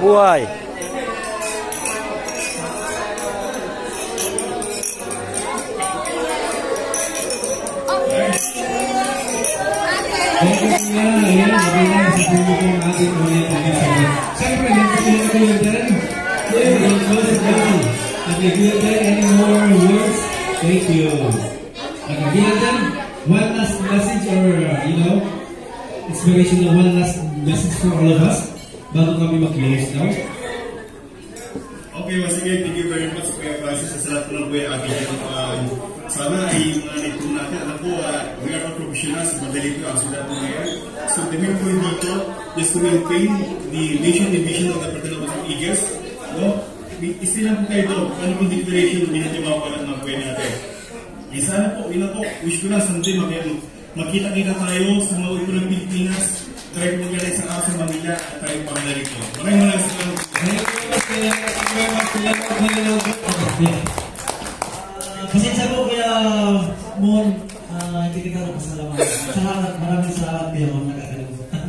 Mabuhay! Thank you. One last message or, inspirational one last message for all of us bago kami mag-close now. Okay, once again, thank you very much Kuya Francis sa lahat ng Kuya Abi. Sana ay mga nagturo natin. Alam ko, we are all professionals. Madali ko ang sulat mo ngayon. So the main point dito is to maintain the mission and vision of the Fraternal Order of Eagles. Istilang po kayo doon. Ano pong declaration na binatimaw ka lang ng Kuya natin. Sana po, wish ko lang someday makita-kita tayo sa mga ito ng Pilipinas. Try ko magaling sa kaso Manila at tayo pangalarik ko. Maraming salamat. Pasensya po Kuya Mon, hindi kita pasalamat. Maraming salamat kayo nakakalimutan.